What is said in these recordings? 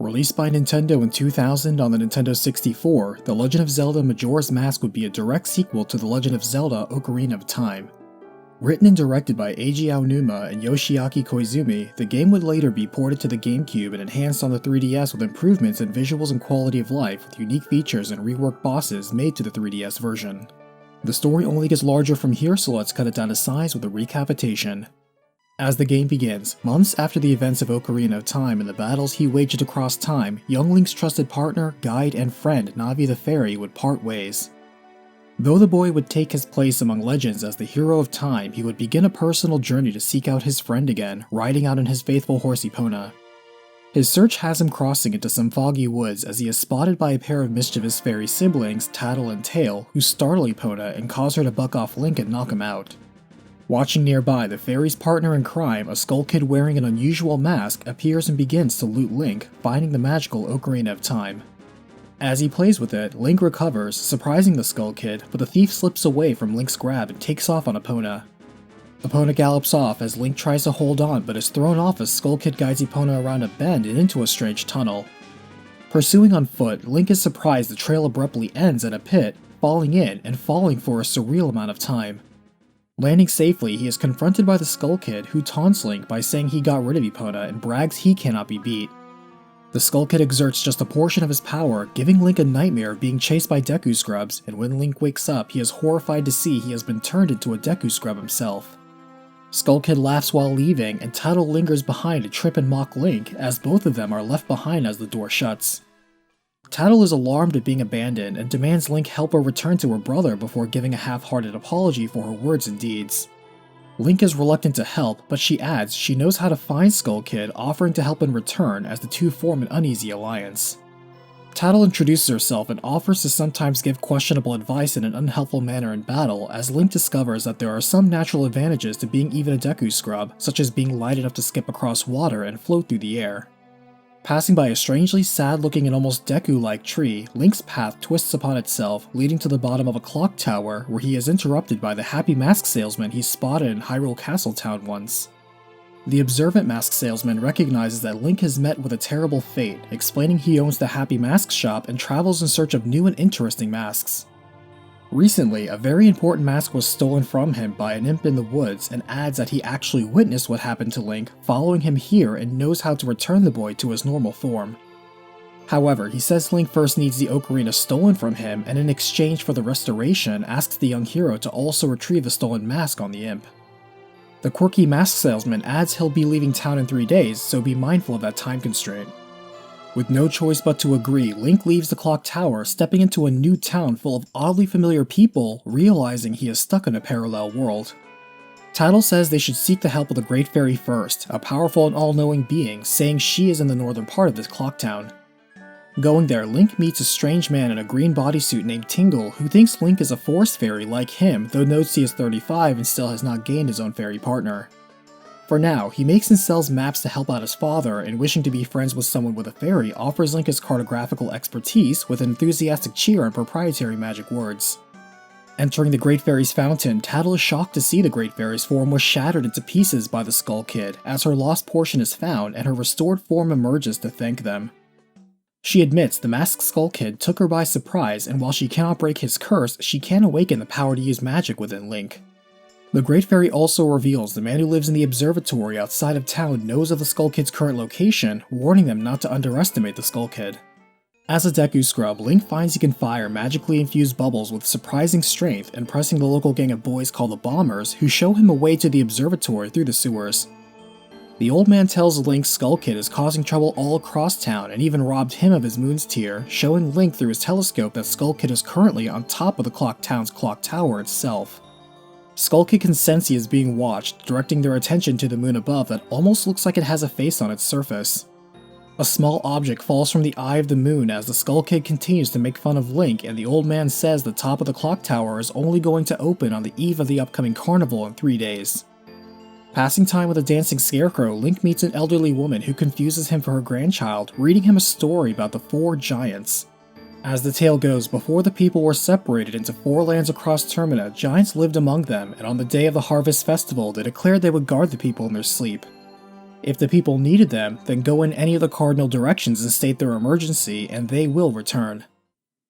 Released by Nintendo in 2000 on the Nintendo 64, The Legend of Zelda Majora's Mask would be a direct sequel to The Legend of Zelda Ocarina of Time. Written and directed by Eiji Aonuma and Yoshiaki Koizumi, the game would later be ported to the GameCube and enhanced on the 3DS with improvements in visuals and quality of life with unique features and reworked bosses made to the 3DS version. The story only gets larger from here, so let's cut it down to size with a recapitation. As the game begins, months after the events of Ocarina of Time and the battles he waged across time, young Link's trusted partner, guide, and friend Navi the Fairy would part ways. Though the boy would take his place among legends as the hero of time, he would begin a personal journey to seek out his friend again, riding out on his faithful horse Epona. His search has him crossing into some foggy woods as he is spotted by a pair of mischievous fairy siblings, Tattle and Tail, who startle Epona and cause her to buck off Link and knock him out. Watching nearby, the fairy's partner in crime, a Skull Kid wearing an unusual mask, appears and begins to loot Link, finding the magical Ocarina of Time. As he plays with it, Link recovers, surprising the Skull Kid, but the thief slips away from Link's grab and takes off on Epona. Epona gallops off as Link tries to hold on but is thrown off as Skull Kid guides Epona around a bend and into a strange tunnel. Pursuing on foot, Link is surprised the trail abruptly ends at a pit, falling in and falling for a surreal amount of time. Landing safely, he is confronted by the Skull Kid, who taunts Link by saying he got rid of Epona and brags he cannot be beat. The Skull Kid exerts just a portion of his power, giving Link a nightmare of being chased by Deku Scrubs, and when Link wakes up, he is horrified to see he has been turned into a Deku Scrub himself. Skull Kid laughs while leaving, and Tattle lingers behind to trip and mock Link, as both of them are left behind as the door shuts. Tattle is alarmed at being abandoned and demands Link help her return to her brother before giving a half-hearted apology for her words and deeds. Link is reluctant to help, but she adds she knows how to find Skull Kid, offering to help in return as the two form an uneasy alliance. Tattle introduces herself and offers to sometimes give questionable advice in an unhelpful manner in battle, as Link discovers that there are some natural advantages to being even a Deku Scrub, such as being light enough to skip across water and float through the air. Passing by a strangely sad-looking and almost Deku-like tree, Link's path twists upon itself, leading to the bottom of a clock tower where he is interrupted by the happy mask salesman he spotted in Hyrule Castletown once. The observant mask salesman recognizes that Link has met with a terrible fate, explaining he owns the Happy Mask shop and travels in search of new and interesting masks. Recently, a very important mask was stolen from him by an imp in the woods, and adds that he actually witnessed what happened to Link, following him here and knows how to return the boy to his normal form. However, he says Link first needs the ocarina stolen from him, and in exchange for the restoration, asks the young hero to also retrieve the stolen mask on the imp. The quirky mask salesman adds he'll be leaving town in 3 days, so be mindful of that time constraint. With no choice but to agree, Link leaves the clock tower, stepping into a new town full of oddly familiar people, realizing he is stuck in a parallel world. Tattle says they should seek the help of the Great Fairy first, a powerful and all-knowing being, saying she is in the northern part of this clock town. Going there, Link meets a strange man in a green bodysuit named Tingle, who thinks Link is a forest fairy like him, though notes he is 35 and still has not gained his own fairy partner. For now, he makes and sells maps to help out his father, and wishing to be friends with someone with a fairy, offers Link his cartographical expertise with an enthusiastic cheer and proprietary magic words. Entering the Great Fairy's fountain, Tattle is shocked to see the Great Fairy's form was shattered into pieces by the Skull Kid, as her lost portion is found and her restored form emerges to thank them. She admits the masked Skull Kid took her by surprise, and while she cannot break his curse, she can awaken the power to use magic within Link. The Great Fairy also reveals the man who lives in the observatory outside of town knows of the Skull Kid's current location, warning them not to underestimate the Skull Kid. As a Deku Scrub, Link finds he can fire magically infused bubbles with surprising strength, impressing the local gang of boys called the Bombers, who show him a way to the observatory through the sewers. The old man tells Link Skull Kid is causing trouble all across town and even robbed him of his moon's tear, showing Link through his telescope that Skull Kid is currently on top of the clock town's clock tower itself. Skull Kid can sense he is being watched, directing their attention to the moon above that almost looks like it has a face on its surface. A small object falls from the eye of the moon as the Skull Kid continues to make fun of Link, and the old man says the top of the clock tower is only going to open on the eve of the upcoming carnival in 3 days. Passing time with a dancing scarecrow, Link meets an elderly woman who confuses him for her grandchild, reading him a story about the 4 giants. As the tale goes, before the people were separated into 4 lands across Termina, giants lived among them, and on the day of the Harvest Festival, they declared they would guard the people in their sleep. If the people needed them, then go in any of the cardinal directions and state their emergency, and they will return.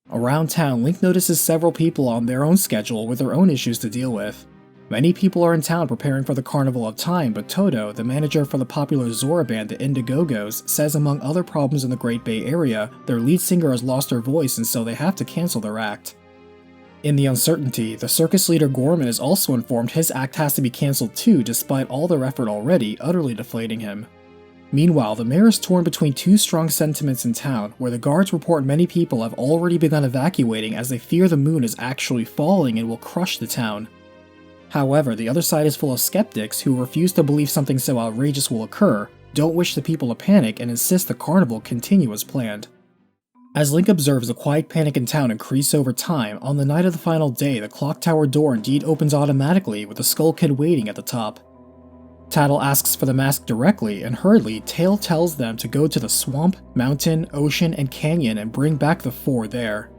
Around town, Link notices several people on their own schedule with their own issues to deal with. Many people are in town preparing for the Carnival of Time, but Toto, the manager for the popular Zora band the Indigogos, says among other problems in the Great Bay Area, their lead singer has lost her voice and so they have to cancel their act. In the uncertainty, the circus leader Gorman is also informed his act has to be cancelled too despite all their effort already, utterly deflating him. Meanwhile, the mayor is torn between two strong sentiments in town, where the guards report many people have already begun evacuating as they fear the moon is actually falling and will crush the town. However, the other side is full of skeptics who refuse to believe something so outrageous will occur, don't wish the people to panic, and insist the carnival continue as planned. As Link observes the quiet panic in town increase over time, on the night of the final day, the clock tower door indeed opens automatically with the Skull Kid waiting at the top. Tattle asks for the mask directly, and hurriedly, Tail tells them to go to the swamp, mountain, ocean, and canyon and bring back the four there.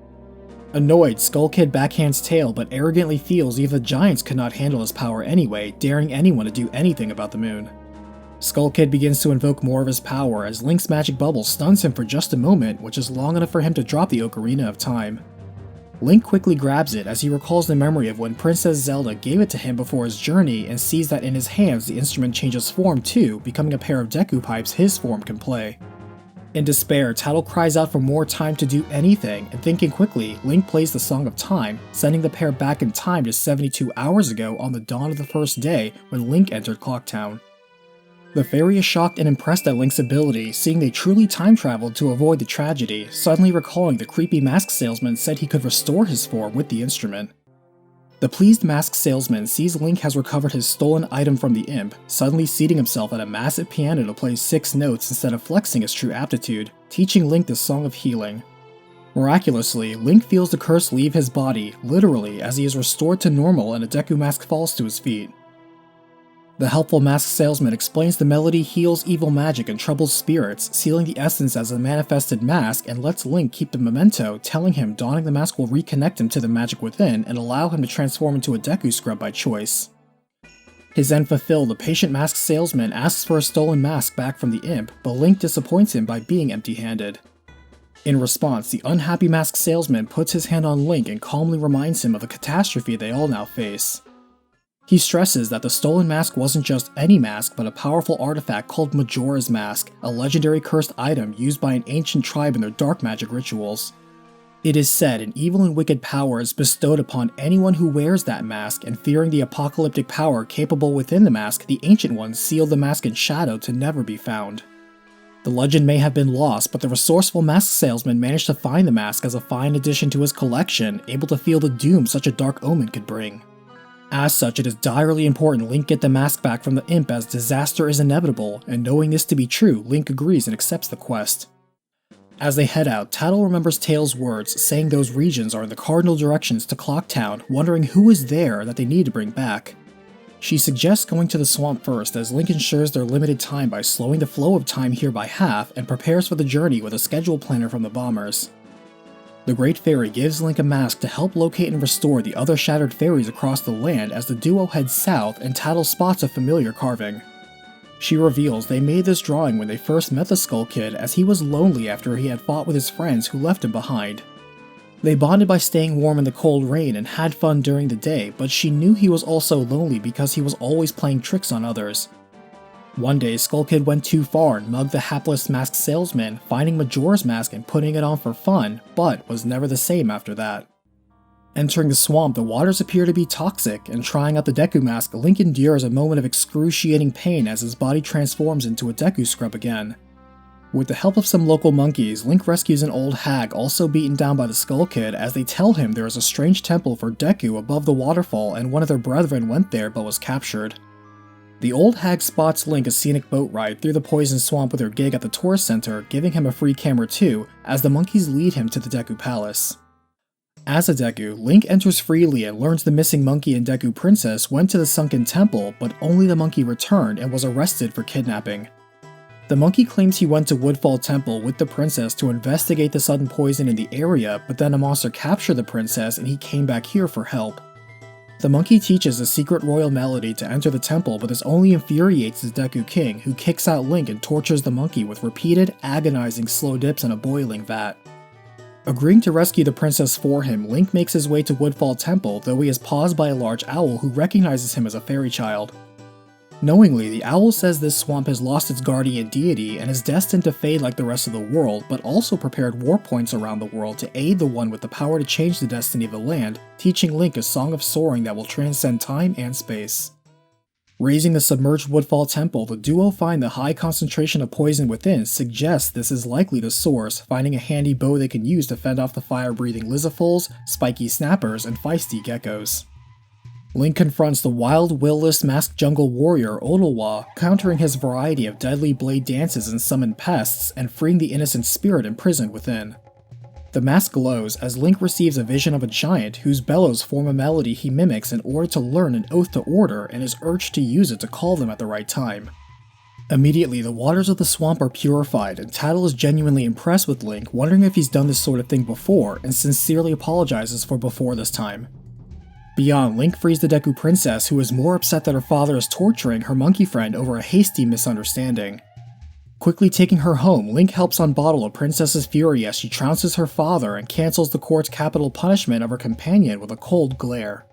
Annoyed, Skull Kid backhands Tail but arrogantly feels even the giants could not handle his power anyway, daring anyone to do anything about the moon. Skull Kid begins to invoke more of his power as Link's magic bubble stuns him for just a moment, which is long enough for him to drop the Ocarina of Time. Link quickly grabs it as he recalls the memory of when Princess Zelda gave it to him before his journey and sees that in his hands the instrument changes form too, becoming a pair of Deku pipes his form can play. In despair, Tattle cries out for more time to do anything, and thinking quickly, Link plays the Song of Time, sending the pair back in time to 72 hours ago on the dawn of the first day when Link entered Clocktown. The fairy is shocked and impressed at Link's ability, seeing they truly time-traveled to avoid the tragedy, suddenly recalling the creepy mask salesman said he could restore his form with the instrument. The pleased mask salesman sees Link has recovered his stolen item from the imp, suddenly seating himself at a massive piano to play 6 notes instead of flexing his true aptitude, teaching Link the Song of Healing. Miraculously, Link feels the curse leave his body, literally, as he is restored to normal and a Deku mask falls to his feet. The helpful mask salesman explains the melody heals evil magic and troubled spirits, sealing the essence as a manifested mask, and lets Link keep the memento, telling him donning the mask will reconnect him to the magic within and allow him to transform into a Deku scrub by choice. His end fulfilled, the patient mask salesman asks for a stolen mask back from the imp, but Link disappoints him by being empty-handed. In response, the unhappy mask salesman puts his hand on Link and calmly reminds him of the catastrophe they all now face. He stresses that the stolen mask wasn't just any mask, but a powerful artifact called Majora's Mask, a legendary cursed item used by an ancient tribe in their dark magic rituals. It is said an evil and wicked power is bestowed upon anyone who wears that mask, and fearing the apocalyptic power capable within the mask, the Ancient Ones sealed the mask in shadow to never be found. The legend may have been lost, but the resourceful mask salesman managed to find the mask as a fine addition to his collection, able to feel the doom such a dark omen could bring. As such, it is direly important Link get the mask back from the imp as disaster is inevitable, and knowing this to be true, Link agrees and accepts the quest. As they head out, Tattle remembers Tail's words, saying those regions are in the cardinal directions to Clocktown, wondering who is there that they need to bring back. She suggests going to the swamp first, as Link ensures their limited time by slowing the flow of time here by half, and prepares for the journey with a schedule planner from the bombers. The Great Fairy gives Link a mask to help locate and restore the other shattered fairies across the land as the duo heads south and Tattle spots a familiar carving. She reveals they made this drawing when they first met the Skull Kid, as he was lonely after he had fought with his friends who left him behind. They bonded by staying warm in the cold rain and had fun during the day, but she knew he was also lonely because he was always playing tricks on others. One day, Skull Kid went too far and mugged the hapless masked salesman, finding Majora's Mask and putting it on for fun, but was never the same after that. Entering the swamp, the waters appear to be toxic, and trying out the Deku mask, Link endures a moment of excruciating pain as his body transforms into a Deku scrub again. With the help of some local monkeys, Link rescues an old hag also beaten down by the Skull Kid as they tell him there is a strange temple for Deku above the waterfall and one of their brethren went there but was captured. The old hag spots Link a scenic boat ride through the poison swamp with her gig at the tourist center, giving him a free camera too, as the monkeys lead him to the Deku Palace. As a Deku, Link enters freely and learns the missing monkey and Deku princess went to the sunken temple, but only the monkey returned and was arrested for kidnapping. The monkey claims he went to Woodfall Temple with the princess to investigate the sudden poison in the area, but then a monster captured the princess and he came back here for help. The monkey teaches a secret royal melody to enter the temple, but this only infuriates the Deku King, who kicks out Link and tortures the monkey with repeated, agonizing slow dips in a boiling vat. Agreeing to rescue the princess for him, Link makes his way to Woodfall Temple, though he is paused by a large owl who recognizes him as a fairy child. Knowingly, the owl says this swamp has lost its guardian deity and is destined to fade like the rest of the world, but also prepared war points around the world to aid the one with the power to change the destiny of the land, teaching Link a song of soaring that will transcend time and space. Raising the submerged Woodfall Temple, the duo find the high concentration of poison within suggests this is likely the source, finding a handy bow they can use to fend off the fire-breathing Lizafulls, spiky snappers, and feisty geckos. Link confronts the wild, will-less masked jungle warrior Odolwa, countering his variety of deadly blade dances and summoned pests, and freeing the innocent spirit imprisoned within. The mask glows as Link receives a vision of a giant whose bellows form a melody he mimics in order to learn an oath to order and is urged to use it to call them at the right time. Immediately, the waters of the swamp are purified, and Tattle is genuinely impressed with Link, wondering if he's done this sort of thing before, and sincerely apologizes for before this time. Beyond, Link frees the Deku Princess, who is more upset that her father is torturing her monkey friend over a hasty misunderstanding. Quickly taking her home, Link helps unbottle a princess's fury as she trounces her father and cancels the court's capital punishment of her companion with a cold glare.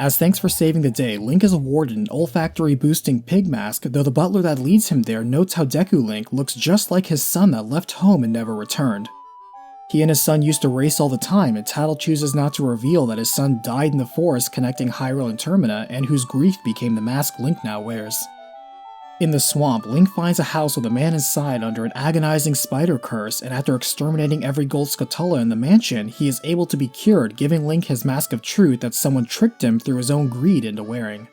As thanks for saving the day, Link is awarded an olfactory-boosting pig mask, though the butler that leads him there notes how Deku Link looks just like his son that left home and never returned. He and his son used to race all the time, and Tattle chooses not to reveal that his son died in the forest connecting Hyrule and Termina, and whose grief became the mask Link now wears. In the swamp, Link finds a house with a man inside under an agonizing spider curse, and after exterminating every gold scatola in the mansion, he is able to be cured, giving Link his mask of truth that someone tricked him through his own greed into wearing.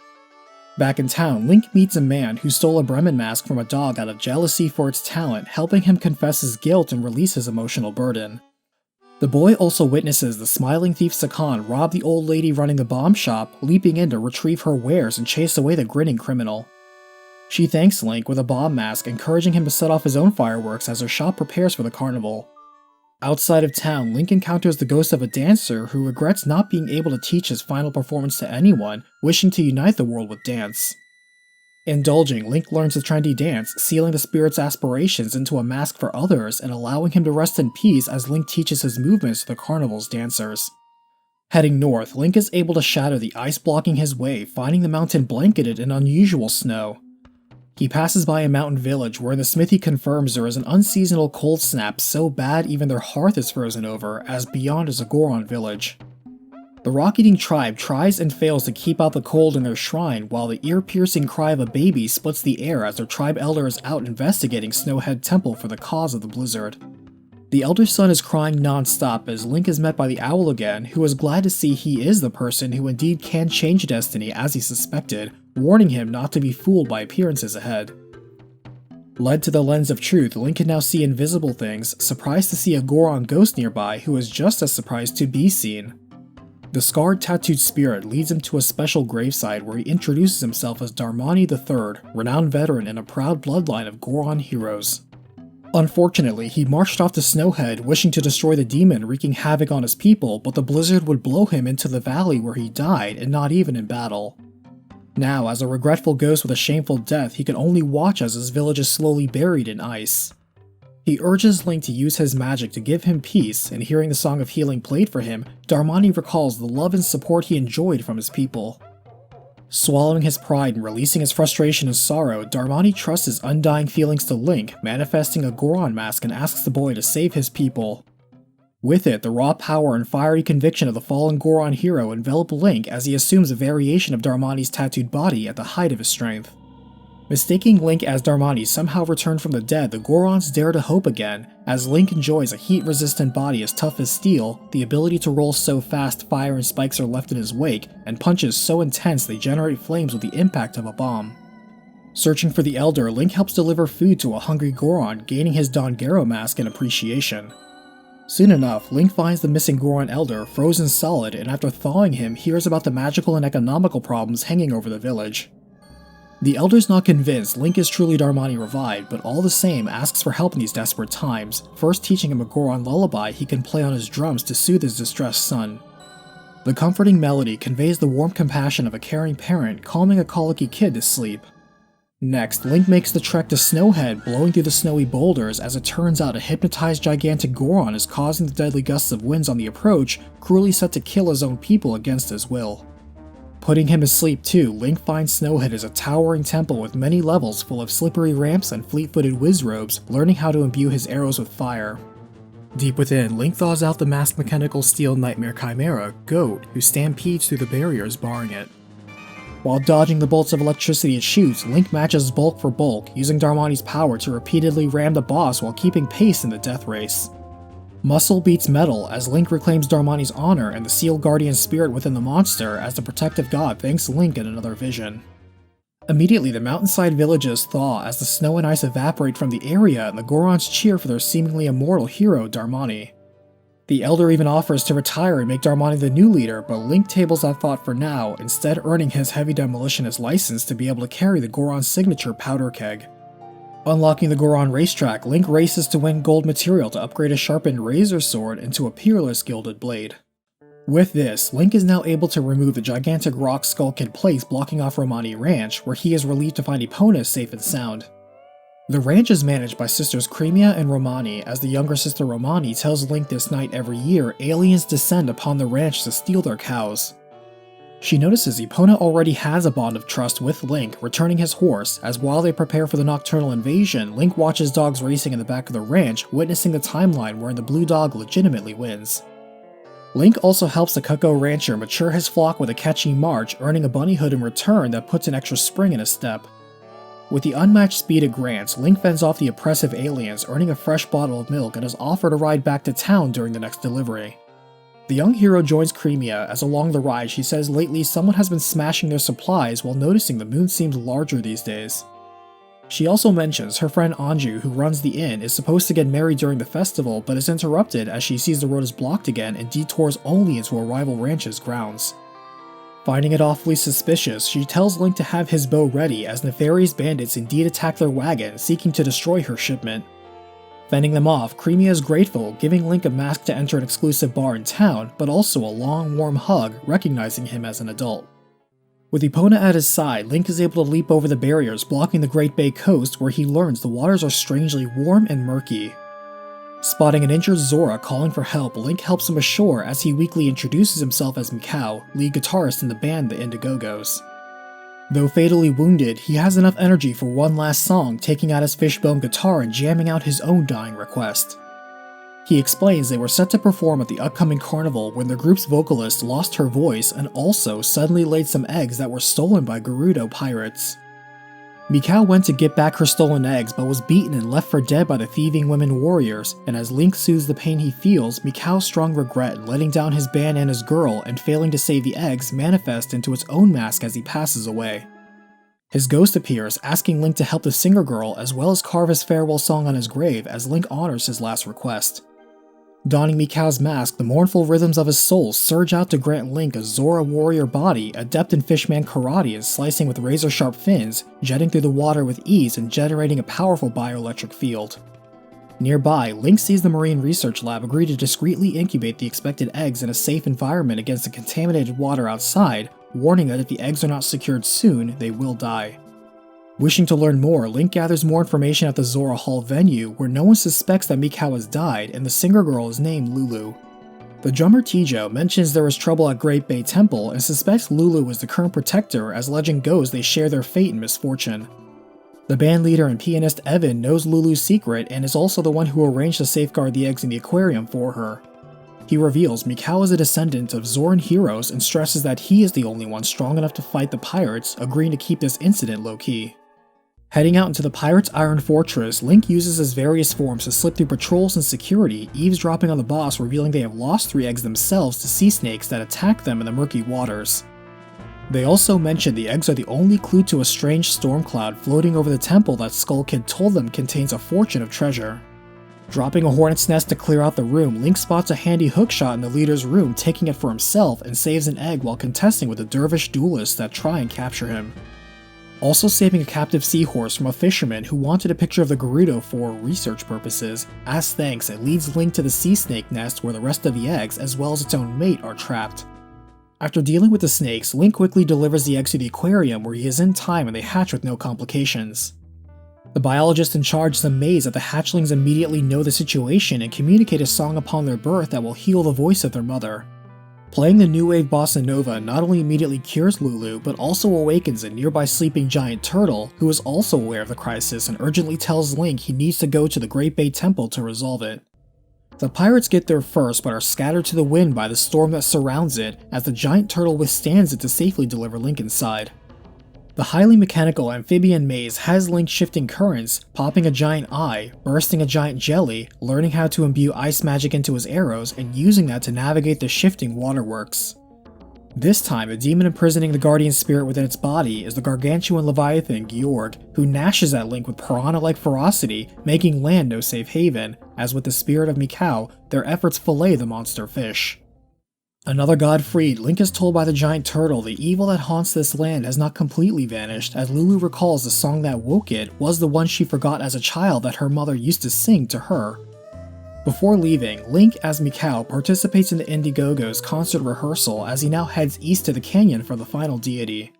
Back in town, Link meets a man who stole a Bremen mask from a dog out of jealousy for its talent, helping him confess his guilt and release his emotional burden. The boy also witnesses the smiling thief Sakan rob the old lady running the bomb shop, leaping in to retrieve her wares and chase away the grinning criminal. She thanks Link with a bomb mask, encouraging him to set off his own fireworks as her shop prepares for the carnival. Outside of town, Link encounters the ghost of a dancer who regrets not being able to teach his final performance to anyone, wishing to unite the world with dance. Indulging, Link learns the trendy dance, sealing the spirit's aspirations into a mask for others and allowing him to rest in peace as Link teaches his movements to the carnival's dancers. Heading north, Link is able to shatter the ice blocking his way, finding the mountain blanketed in unusual snow. He passes by a mountain village where the smithy confirms there is an unseasonal cold snap so bad even their hearth is frozen over, as beyond is a Goron village. The rock-eating tribe tries and fails to keep out the cold in their shrine, while the ear-piercing cry of a baby splits the air as their tribe elder is out investigating Snowhead Temple for the cause of the blizzard. The elder son is crying non-stop as Link is met by the owl again, who is glad to see he is the person who indeed can change destiny as he suspected, warning him not to be fooled by appearances ahead. Led to the lens of truth, Link can now see invisible things, surprised to see a Goron ghost nearby who is just as surprised to be seen. The scarred tattooed spirit leads him to a special graveside where he introduces himself as Darmani III, renowned veteran and a proud bloodline of Goron heroes. Unfortunately, he marched off to Snowhead wishing to destroy the demon wreaking havoc on his people, but the blizzard would blow him into the valley where he died, and not even in battle. Now, as a regretful ghost with a shameful death, he can only watch as his village is slowly buried in ice. He urges Link to use his magic to give him peace, and hearing the Song of Healing played for him, Darmani recalls the love and support he enjoyed from his people. Swallowing his pride and releasing his frustration and sorrow, Darmani trusts his undying feelings to Link, manifesting a Goron mask and asks the boy to save his people. With it, the raw power and fiery conviction of the fallen Goron hero envelop Link as he assumes a variation of Darmani's tattooed body at the height of his strength. Mistaking Link as Darmani somehow returned from the dead, the Gorons dare to hope again, as Link enjoys a heat-resistant body as tough as steel, the ability to roll so fast fire and spikes are left in his wake, and punches so intense they generate flames with the impact of a bomb. Searching for the Elder, Link helps deliver food to a hungry Goron, gaining his Dongero mask in appreciation. Soon enough, Link finds the missing Goron Elder frozen solid, and after thawing him, hears about the magical and economical problems hanging over the village. The Elder's not convinced Link is truly Darmani revived, but all the same asks for help in these desperate times, first teaching him a Goron lullaby he can play on his drums to soothe his distressed son. The comforting melody conveys the warm compassion of a caring parent calming a colicky kid to sleep. Next, Link makes the trek to Snowhead, blowing through the snowy boulders as it turns out a hypnotized gigantic Goron is causing the deadly gusts of winds on the approach, cruelly set to kill his own people against his will. Putting him to sleep too, Link finds Snowhead is a towering temple with many levels full of slippery ramps and fleet-footed wizrobes, learning how to imbue his arrows with fire. Deep within, Link thaws out the masked mechanical steel nightmare chimera, Goat, who stampedes through the barriers barring it. While dodging the bolts of electricity it shoots, Link matches bulk for bulk, using Darmani's power to repeatedly ram the boss while keeping pace in the death race. Muscle beats metal as Link reclaims Darmani's honor and the Seal Guardian spirit within the monster as the protective god thanks Link in another vision. Immediately, the mountainside villages thaw as the snow and ice evaporate from the area and the Gorons cheer for their seemingly immortal hero, Darmani. The Elder even offers to retire and make Darmani the new leader, but Link tables that thought for now, instead earning his heavy demolitionist license to be able to carry the Goron's signature powder keg. Unlocking the Goron racetrack, Link races to win gold material to upgrade a sharpened razor sword into a peerless gilded blade. With this, Link is now able to remove the gigantic rock Skull Kid place blocking off Romani Ranch, where he is relieved to find Epona safe and sound. The ranch is managed by sisters Crimea and Romani, as the younger sister Romani tells Link this night every year aliens descend upon the ranch to steal their cows. She notices Epona already has a bond of trust with Link, returning his horse, as while they prepare for the nocturnal invasion, Link watches dogs racing in the back of the ranch, witnessing the timeline wherein the blue dog legitimately wins. Link also helps the Cucco rancher mature his flock with a catchy march, earning a bunny hood in return that puts an extra spring in his step. With the unmatched speed it grants, Link fends off the oppressive aliens, earning a fresh bottle of milk and is offered a ride back to town during the next delivery. The young hero joins Crimea, as along the ride she says lately someone has been smashing their supplies while noticing the moon seems larger these days. She also mentions her friend Anju, who runs the inn, is supposed to get married during the festival but is interrupted as she sees the road is blocked again and detours only into a rival ranch's grounds. Finding it awfully suspicious, she tells Link to have his bow ready as nefarious bandits indeed attack their wagon, seeking to destroy her shipment. Fending them off, Crimea is grateful, giving Link a mask to enter an exclusive bar in town, but also a long, warm hug, recognizing him as an adult. With Epona at his side, Link is able to leap over the barriers, blocking the Great Bay coast where he learns the waters are strangely warm and murky. Spotting an injured Zora calling for help, Link helps him ashore as he weakly introduces himself as Mikau, lead guitarist in the band the Indigogos. Though fatally wounded, he has enough energy for one last song, taking out his fishbone guitar and jamming out his own dying request. He explains they were set to perform at the upcoming carnival when the group's vocalist lost her voice and also suddenly laid some eggs that were stolen by Gerudo pirates. Mikau went to get back her stolen eggs but was beaten and left for dead by the thieving women warriors, and as Link soothes the pain he feels, Mikau's strong regret in letting down his band and his girl and failing to save the eggs manifests into its own mask as he passes away. His ghost appears, asking Link to help the singer girl as well as carve his farewell song on his grave as Link honors his last request. Donning Mikau's mask, the mournful rhythms of his soul surge out to grant Link a Zora warrior body, adept in fishman karate and slicing with razor-sharp fins, jetting through the water with ease and generating a powerful bioelectric field. Nearby, Link sees the Marine Research Lab agree to discreetly incubate the expected eggs in a safe environment against the contaminated water outside, warning that if the eggs are not secured soon, they will die. Wishing to learn more, Link gathers more information at the Zora Hall venue, where no one suspects that Mikau has died and the singer girl is named Lulu. The drummer Tijo mentions there is trouble at Great Bay Temple and suspects Lulu is the current protector, as legend goes they share their fate and misfortune. The band leader and pianist Evan knows Lulu's secret and is also the one who arranged to safeguard the eggs in the aquarium for her. He reveals Mikau is a descendant of Zoran heroes and stresses that he is the only one strong enough to fight the pirates, agreeing to keep this incident low-key. Heading out into the Pirates' Iron Fortress, Link uses his various forms to slip through patrols and security, eavesdropping on the boss revealing they have lost 3 eggs themselves to sea snakes that attack them in the murky waters. They also mention the eggs are the only clue to a strange storm cloud floating over the temple that Skull Kid told them contains a fortune of treasure. Dropping a hornet's nest to clear out the room, Link spots a handy hookshot in the leader's room, taking it for himself and saves an egg while contesting with the dervish duelists that try and capture him. Also saving a captive seahorse from a fisherman who wanted a picture of the Gerudo for research purposes. As thanks, it leads Link to the sea snake nest where the rest of the eggs, as well as its own mate, are trapped. After dealing with the snakes, Link quickly delivers the eggs to the aquarium where he is in time and they hatch with no complications. The biologist in charge is amazed that the hatchlings immediately know the situation and communicate a song upon their birth that will heal the voice of their mother. Playing the new wave bossa nova not only immediately cures Lulu, but also awakens a nearby sleeping giant turtle who is also aware of the crisis and urgently tells Link he needs to go to the Great Bay Temple to resolve it. The pirates get there first but are scattered to the wind by the storm that surrounds it as the giant turtle withstands it to safely deliver Link inside. The highly mechanical amphibian maze has Link shifting currents, popping a giant eye, bursting a giant jelly, learning how to imbue ice magic into his arrows, and using that to navigate the shifting waterworks. This time, the demon imprisoning the guardian spirit within its body is the gargantuan leviathan Georg, who gnashes at Link with piranha-like ferocity, making land no safe haven, as with the spirit of Mikau, their efforts fillet the monster fish. Another god freed, Link is told by the giant turtle the evil that haunts this land has not completely vanished, as Lulu recalls the song that woke it was the one she forgot as a child that her mother used to sing to her. Before leaving, Link as Mikau participates in the Indiegogo's concert rehearsal as he now heads east to the canyon for the final deity.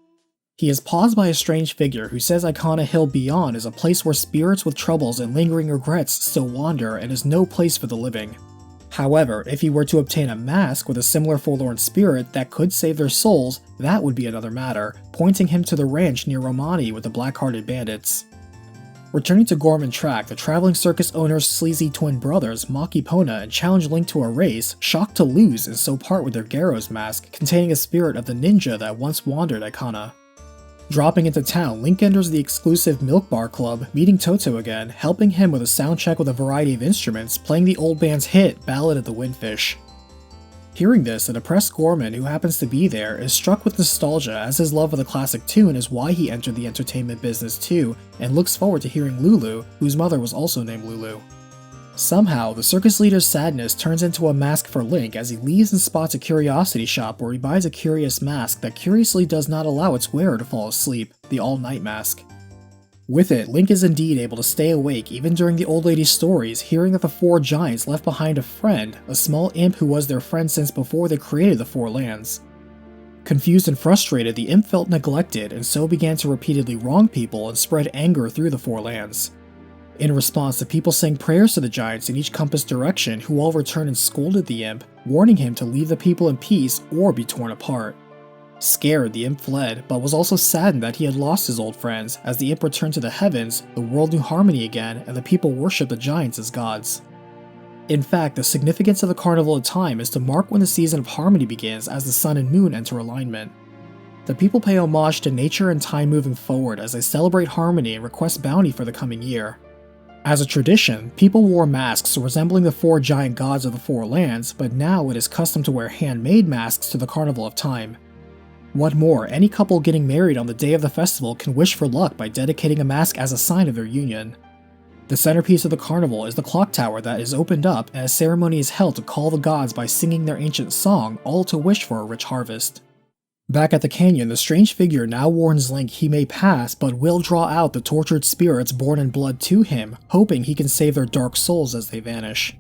He is paused by a strange figure who says Icona Hill Beyond is a place where spirits with troubles and lingering regrets still wander and is no place for the living. However, if he were to obtain a mask with a similar forlorn spirit that could save their souls, that would be another matter, pointing him to the ranch near Romani with the black-hearted bandits. Returning to Gorman Track, the traveling circus owner's sleazy twin brothers mock Epona and challenge Link to a race, shocked to lose and so part with their Gyro's mask, containing a spirit of the ninja that once wandered Icona. Dropping into town, Link enters the exclusive Milk Bar Club, meeting Toto again, helping him with a sound check with a variety of instruments, playing the old band's hit, Ballad of the Windfish. Hearing this, a depressed Gorman who happens to be there is struck with nostalgia as his love of the classic tune is why he entered the entertainment business too, and looks forward to hearing Lulu, whose mother was also named Lulu. Somehow, the circus leader's sadness turns into a mask for Link as he leaves and spots a curiosity shop where he buys a curious mask that curiously does not allow its wearer to fall asleep, the all-night mask. With it, Link is indeed able to stay awake even during the old lady's stories, hearing that the four giants left behind a friend, a small imp who was their friend since before they created the Four Lands. Confused and frustrated, the imp felt neglected and so began to repeatedly wrong people and spread anger through the Four Lands. In response, the people sang prayers to the giants in each compass direction, who all returned and scolded the imp, warning him to leave the people in peace or be torn apart. Scared, the imp fled, but was also saddened that he had lost his old friends. As the imp returned to the heavens, the world knew harmony again, and the people worshipped the giants as gods. In fact, the significance of the Carnival of Time is to mark when the season of harmony begins as the sun and moon enter alignment. The people pay homage to nature and time moving forward as they celebrate harmony and request bounty for the coming year. As a tradition, people wore masks resembling the four giant gods of the Four Lands, but now it is custom to wear handmade masks to the Carnival of Time. What more, any couple getting married on the day of the festival can wish for luck by dedicating a mask as a sign of their union. The centerpiece of the carnival is the clock tower that is opened up and a ceremony is held to call the gods by singing their ancient song, all to wish for a rich harvest. Back at the canyon, the strange figure now warns Link he may pass but will draw out the tortured spirits born in blood to him, hoping he can save their dark souls as they vanish.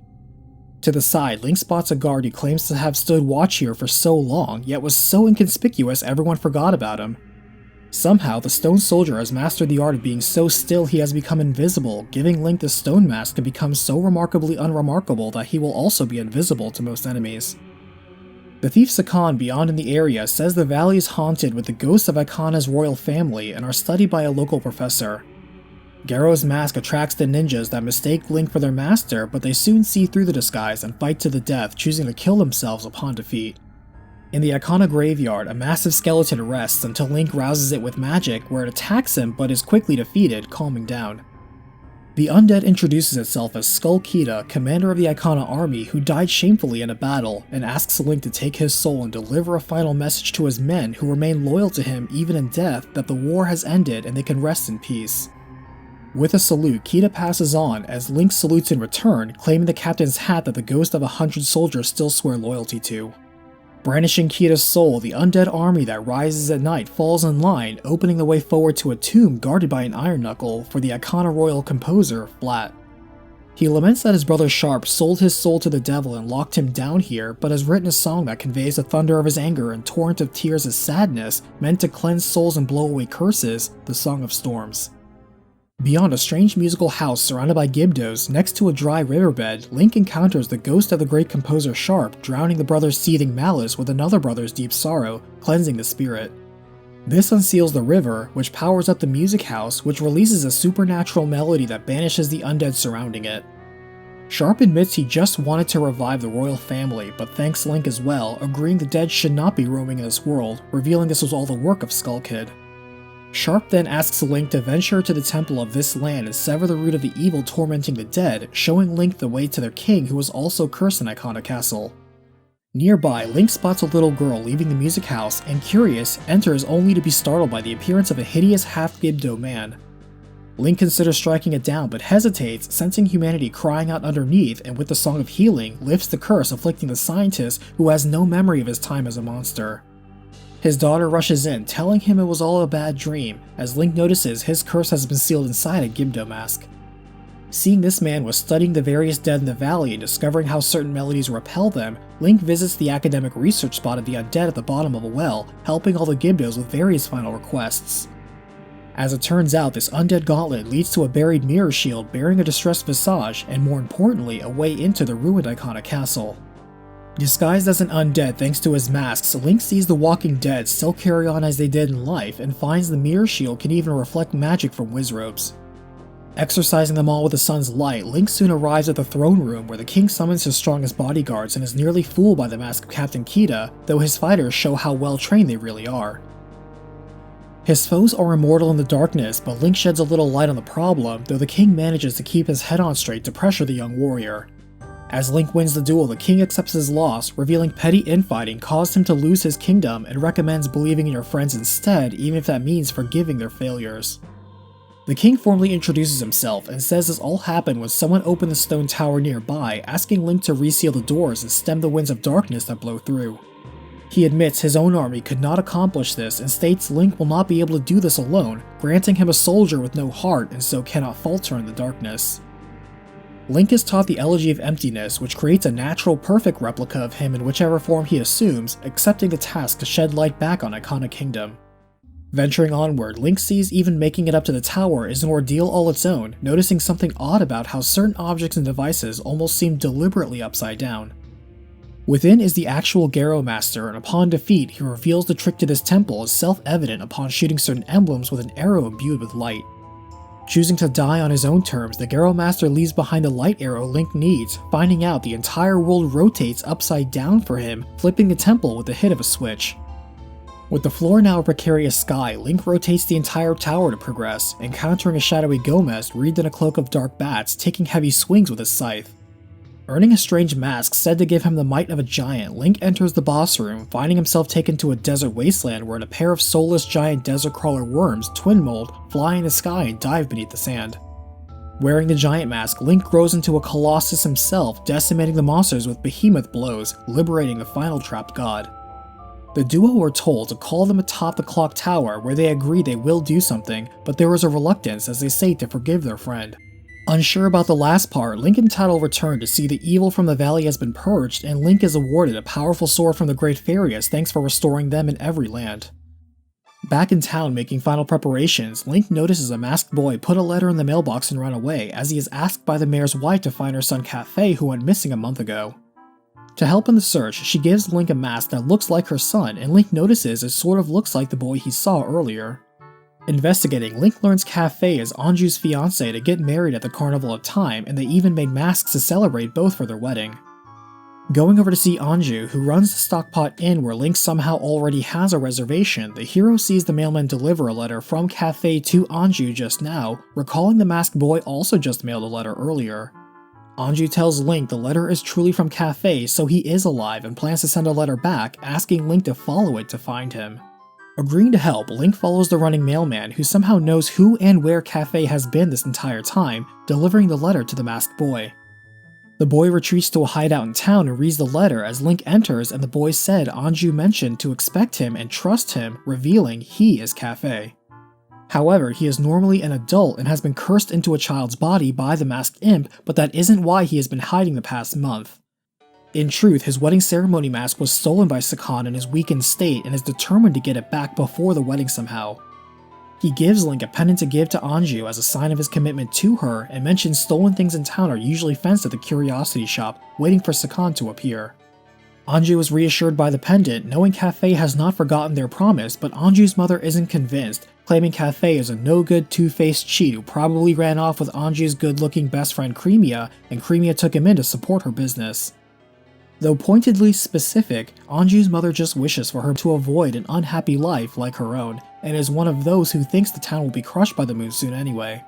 To the side, Link spots a guard who claims to have stood watch here for so long, yet was so inconspicuous everyone forgot about him. Somehow, the stone soldier has mastered the art of being so still he has become invisible, giving Link the stone mask to become so remarkably unremarkable that he will also be invisible to most enemies. The thief Sakan beyond in the area says the valley is haunted with the ghosts of Ikona's royal family and are studied by a local professor. Gyro's mask attracts the ninjas that mistake Link for their master, but they soon see through the disguise and fight to the death, choosing to kill themselves upon defeat. In the Icona graveyard, a massive skeleton rests until Link rouses it with magic, where it attacks him but is quickly defeated, calming down. The undead introduces itself as Skull Kita, commander of the Icona army who died shamefully in a battle, and asks Link to take his soul and deliver a final message to his men who remain loyal to him even in death that the war has ended and they can rest in peace. With a salute, Kita passes on as Link salutes in return, claiming the captain's hat that the ghost of 100 soldiers still swear loyalty to. Brandishing Kita's soul, the undead army that rises at night falls in line, opening the way forward to a tomb guarded by an iron knuckle for the Icona royal composer, Flat. He laments that his brother Sharp sold his soul to the devil and locked him down here, but has written a song that conveys the thunder of his anger and torrent of tears as sadness, meant to cleanse souls and blow away curses, the Song of Storms. Beyond a strange musical house surrounded by Gibdos, next to a dry riverbed, Link encounters the ghost of the great composer Sharp, drowning the brother's seething malice with another brother's deep sorrow, cleansing the spirit. This unseals the river, which powers up the music house, which releases a supernatural melody that banishes the undead surrounding it. Sharp admits he just wanted to revive the royal family, but thanks Link as well, agreeing the dead should not be roaming in this world, revealing this was all the work of Skull Kid. Sharp then asks Link to venture to the temple of this land and sever the root of the evil tormenting the dead, showing Link the way to their king who was also cursed in Icona Castle. Nearby, Link spots a little girl leaving the music house and, curious, enters only to be startled by the appearance of a hideous half-Gibdo man. Link considers striking it down but hesitates, sensing humanity crying out underneath, and with the Song of Healing, lifts the curse afflicting the scientist who has no memory of his time as a monster. His daughter rushes in, telling him it was all a bad dream, as Link notices his curse has been sealed inside a Gibdo mask. Seeing this man was studying the various dead in the valley and discovering how certain melodies repel them, Link visits the academic research spot of the undead at the bottom of a well, helping all the Gibdos with various final requests. As it turns out, this undead gauntlet leads to a buried mirror shield bearing a distressed visage, and more importantly, a way into the ruined Icona Castle. Disguised as an undead thanks to his masks, Link sees the walking dead still carry on as they did in life, and finds the mirror shield can even reflect magic from wizrobes. Exorcising them all with the sun's light, Link soon arrives at the throne room where the king summons his strongest bodyguards and is nearly fooled by the mask of Captain Kita, though his fighters show how well trained they really are. His foes are immortal in the darkness, but Link sheds a little light on the problem, though the king manages to keep his head on straight to pressure the young warrior. As Link wins the duel, the king accepts his loss, revealing petty infighting caused him to lose his kingdom, and recommends believing in your friends instead, even if that means forgiving their failures. The king formally introduces himself and says this all happened when someone opened the stone tower nearby, asking Link to reseal the doors and stem the winds of darkness that blow through. He admits his own army could not accomplish this and states Link will not be able to do this alone, granting him a soldier with no heart and so cannot falter in the darkness. Link is taught the Elegy of Emptiness, which creates a natural perfect replica of him in whichever form he assumes, accepting the task to shed light back on Icona Kingdom. Venturing onward, Link sees even making it up to the tower is an ordeal all its own, noticing something odd about how certain objects and devices almost seem deliberately upside down. Within is the actual Garo Master, and upon defeat, he reveals the trick to this temple is self-evident upon shooting certain emblems with an arrow imbued with light. Choosing to die on his own terms, the Garo Master leaves behind the light arrow Link needs, finding out the entire world rotates upside down for him, flipping the temple with the hit of a switch. With the floor now a precarious sky, Link rotates the entire tower to progress, encountering a shadowy Gomez wreathed in a cloak of dark bats, taking heavy swings with his scythe. Earning a strange mask said to give him the might of a giant, Link enters the boss room, finding himself taken to a desert wasteland wherein a pair of soulless giant desert crawler worms, twin mold, fly in the sky and dive beneath the sand. Wearing the giant mask, Link grows into a colossus himself, decimating the monsters with behemoth blows, liberating the final trapped god. The duo were told to call them atop the clock tower, where they agree they will do something, but there is a reluctance as they say to forgive their friend. Unsure about the last part, Link and Tatl return to see the evil from the valley has been purged, and Link is awarded a powerful sword from the Great Fairy as thanks for restoring them in every land. Back in town making final preparations, Link notices a masked boy put a letter in the mailbox and run away, as he is asked by the mayor's wife to find her son Cafe, who went missing a month ago. To help in the search, she gives Link a mask that looks like her son, and Link notices it sort of looks like the boy he saw earlier. Investigating, Link learns Cafe is Anju's fiancé to get married at the Carnival of Time, and they even made masks to celebrate both for their wedding. Going over to see Anju, who runs the Stockpot Inn where Link somehow already has a reservation, the hero sees the mailman deliver a letter from Cafe to Anju just now, recalling the masked boy also just mailed a letter earlier. Anju tells Link the letter is truly from Cafe, so he is alive and plans to send a letter back, asking Link to follow it to find him. Agreeing to help, Link follows the running mailman, who somehow knows who and where Cafe has been this entire time, delivering the letter to the masked boy. The boy retreats to a hideout in town and reads the letter as Link enters, and the boy said Anju mentioned to expect him and trust him, revealing he is Cafe. However, he is normally an adult and has been cursed into a child's body by the masked imp, but that isn't why he has been hiding the past month. In truth, his wedding ceremony mask was stolen by Sakan in his weakened state and is determined to get it back before the wedding somehow. He gives Link a pendant to give to Anju as a sign of his commitment to her and mentions stolen things in town are usually fenced at the curiosity shop, waiting for Sakan to appear. Anju is reassured by the pendant, knowing Kafei has not forgotten their promise, but Anju's mother isn't convinced, claiming Kafei is a no-good two-faced cheat who probably ran off with Anju's good-looking best friend Cremia, and Cremia took him in to support her business. Though pointedly specific, Anju's mother just wishes for her to avoid an unhappy life like her own, and is one of those who thinks the town will be crushed by the moon soon anyway.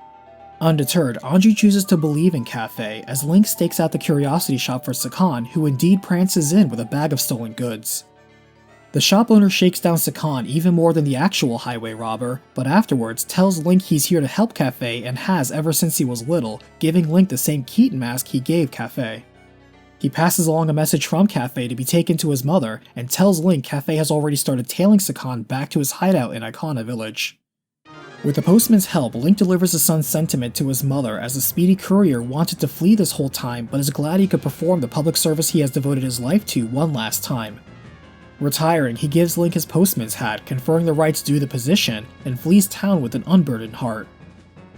Undeterred, Anju chooses to believe in Kafei as Link stakes out the curiosity shop for Sakan, who indeed prances in with a bag of stolen goods. The shop owner shakes down Sakan even more than the actual highway robber, but afterwards tells Link he's here to help Kafei and has ever since he was little, giving Link the same Keaton mask he gave Kafei. He passes along a message from Kafei to be taken to his mother, and tells Link Kafei has already started tailing Sakan back to his hideout in Icona Village. With the postman's help, Link delivers his son's sentiment to his mother as the speedy courier wanted to flee this whole time but is glad he could perform the public service he has devoted his life to one last time. Retiring, he gives Link his postman's hat, conferring the rights due the position, and flees town with an unburdened heart.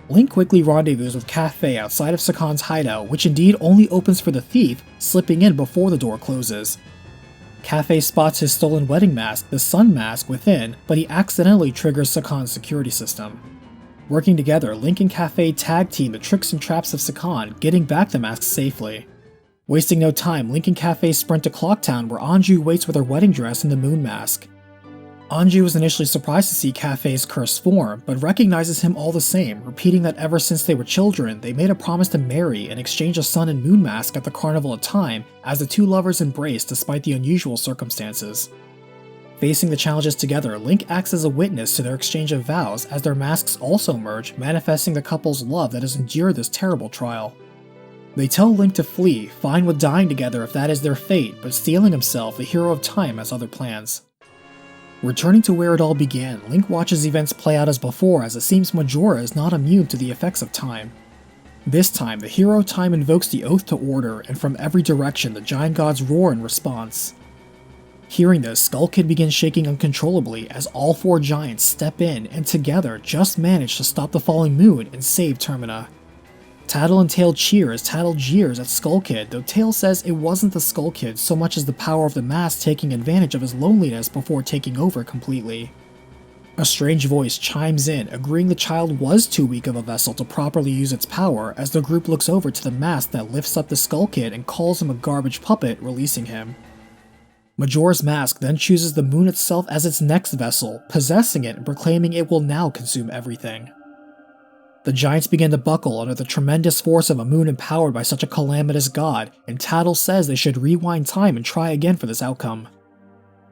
Link quickly rendezvous with Kafei outside of Sakan's hideout, which indeed only opens for the thief, slipping in before the door closes. Kafei spots his stolen wedding mask, the Sun Mask, within, but he accidentally triggers Sakan's security system. Working together, Link and Kafei tag team the tricks and traps of Sakan, getting back the mask safely. Wasting no time, Link and Kafei sprint to Clocktown where Anju waits with her wedding dress and the moon mask. Anju was initially surprised to see Kafei's cursed form, but recognizes him all the same, repeating that ever since they were children, they made a promise to marry and exchange a sun and moon mask at the Carnival of Time, as the two lovers embrace despite the unusual circumstances. Facing the challenges together, Link acts as a witness to their exchange of vows as their masks also merge, manifesting the couple's love that has endured this terrible trial. They tell Link to flee, fine with dying together if that is their fate, but stealing himself, the hero of time, has other plans. Returning to where it all began, Link watches events play out as before as it seems Majora is not immune to the effects of time. This time, the hero of time invokes the Oath to Order, and from every direction the giant gods roar in response. Hearing this, Skull Kid begins shaking uncontrollably as all four giants step in and together just manage to stop the falling moon and save Termina. Tattle and Tail cheer as Tattle jeers at Skull Kid, though Tail says it wasn't the Skull Kid so much as the power of the mask taking advantage of his loneliness before taking over completely. A strange voice chimes in, agreeing the child was too weak of a vessel to properly use its power, as the group looks over to the mask that lifts up the Skull Kid and calls him a garbage puppet, releasing him. Majora's mask then chooses the moon itself as its next vessel, possessing it and proclaiming it will now consume everything. The giants begin to buckle under the tremendous force of a moon empowered by such a calamitous god, and Tattle says they should rewind time and try again for this outcome.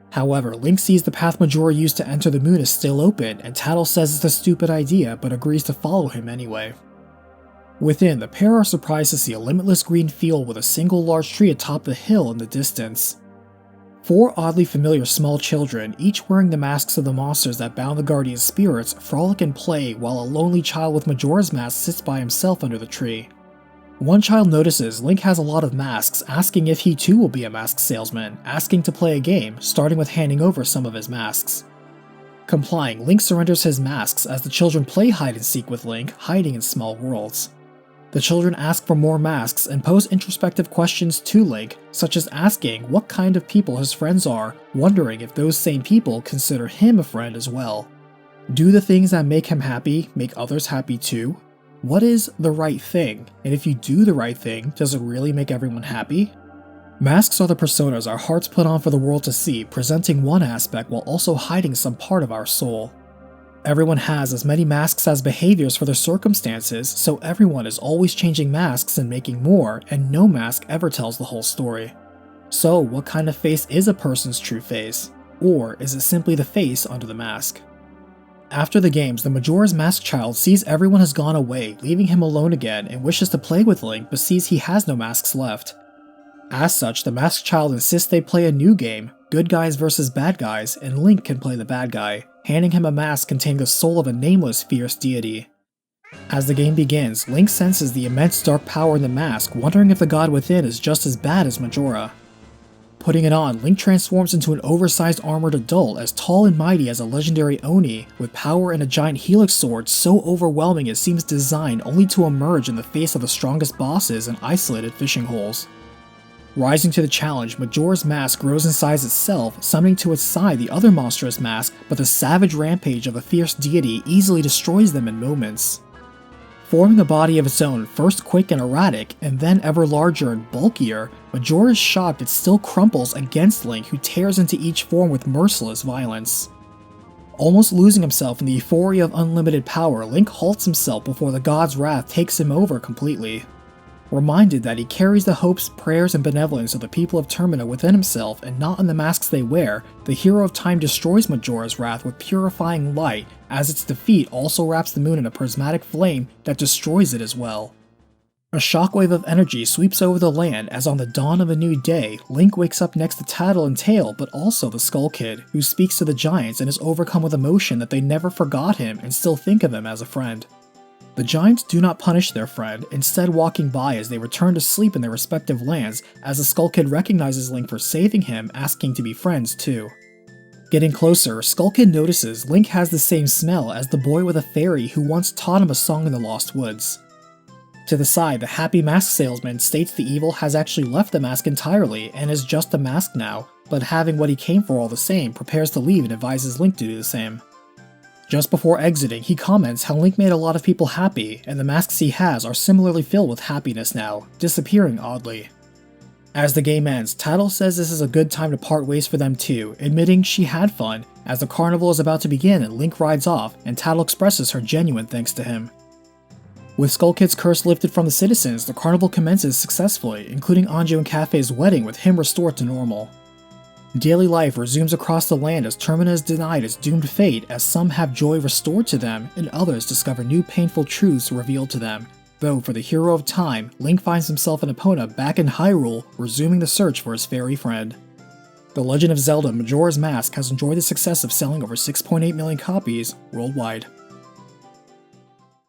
However, Link sees the path Majora used to enter the moon is still open, and Tattle says it's a stupid idea, but agrees to follow him anyway. Within, the pair are surprised to see a limitless green field with a single large tree atop the hill in the distance. Four oddly familiar small children, each wearing the masks of the monsters that bound the guardian spirits, frolic and play while a lonely child with Majora's mask sits by himself under the tree. One child notices Link has a lot of masks, asking if he too will be a mask salesman, asking to play a game, starting with handing over some of his masks. Complying, Link surrenders his masks as the children play hide and seek with Link, hiding in small worlds. The children ask for more masks and pose introspective questions to Link, such as asking what kind of people his friends are, wondering if those same people consider him a friend as well. Do the things that make him happy make others happy too? What is the right thing? And if you do the right thing, does it really make everyone happy? Masks are the personas our hearts put on for the world to see, presenting one aspect while also hiding some part of our soul. Everyone has as many masks as behaviors for their circumstances, so everyone is always changing masks and making more, and no mask ever tells the whole story. So, what kind of face is a person's true face? Or is it simply the face under the mask? After the games, the Majora's Mask child sees everyone has gone away, leaving him alone again, and wishes to play with Link but sees he has no masks left. As such, the masked child insists they play a new game, good guys versus bad guys, and Link can play the bad guy. handing him a mask containing the soul of a nameless fierce deity. As the game begins, Link senses the immense dark power in the mask, wondering if the god within is just as bad as Majora. Putting it on, Link transforms into an oversized armored adult as tall and mighty as a legendary Oni, with power and a giant helix sword so overwhelming it seems designed only to emerge in the face of the strongest bosses and isolated fishing holes. Rising to the challenge, Majora's mask grows in size itself, summoning to its side the other monstrous mask, but the savage rampage of a fierce deity easily destroys them in moments. Forming a body of its own, first quick and erratic, and then ever larger and bulkier, Majora is shocked it still crumples against Link, who tears into each form with merciless violence. Almost losing himself in the euphoria of unlimited power, Link halts himself before the god's wrath takes him over completely. Reminded that he carries the hopes, prayers, and benevolence of the people of Termina within himself and not in the masks they wear, the Hero of Time destroys Majora's wrath with purifying light, as its defeat also wraps the moon in a prismatic flame that destroys it as well. A shockwave of energy sweeps over the land as on the dawn of a new day, Link wakes up next to Tattle and Tail, but also the Skull Kid, who speaks to the giants and is overcome with emotion that they never forgot him and still think of him as a friend. The giants do not punish their friend, instead walking by as they return to sleep in their respective lands, as the Skull Kid recognizes Link for saving him, asking to be friends too. Getting closer, Skull Kid notices Link has the same smell as the boy with a fairy who once taught him a song in the Lost Woods. To the side, the happy mask salesman states the evil has actually left the mask entirely and is just a mask now, but having what he came for all the same, prepares to leave and advises Link to do the same. Just before exiting, he comments how Link made a lot of people happy, and the masks he has are similarly filled with happiness now, disappearing oddly. As the game ends, Tattle says this is a good time to part ways for them too, admitting she had fun, as the carnival is about to begin and Link rides off, and Tattle expresses her genuine thanks to him. With Skull Kid's curse lifted from the citizens, the carnival commences successfully, including Anju and Kafei's wedding with him restored to normal. Daily life resumes across the land as Termina is denied its doomed fate, as some have joy restored to them and others discover new painful truths revealed to them, though for the Hero of Time, Link finds himself in Epona back in Hyrule, resuming the search for his fairy friend. The Legend of Zelda Majora's Mask has enjoyed the success of selling over 6.8 million copies worldwide.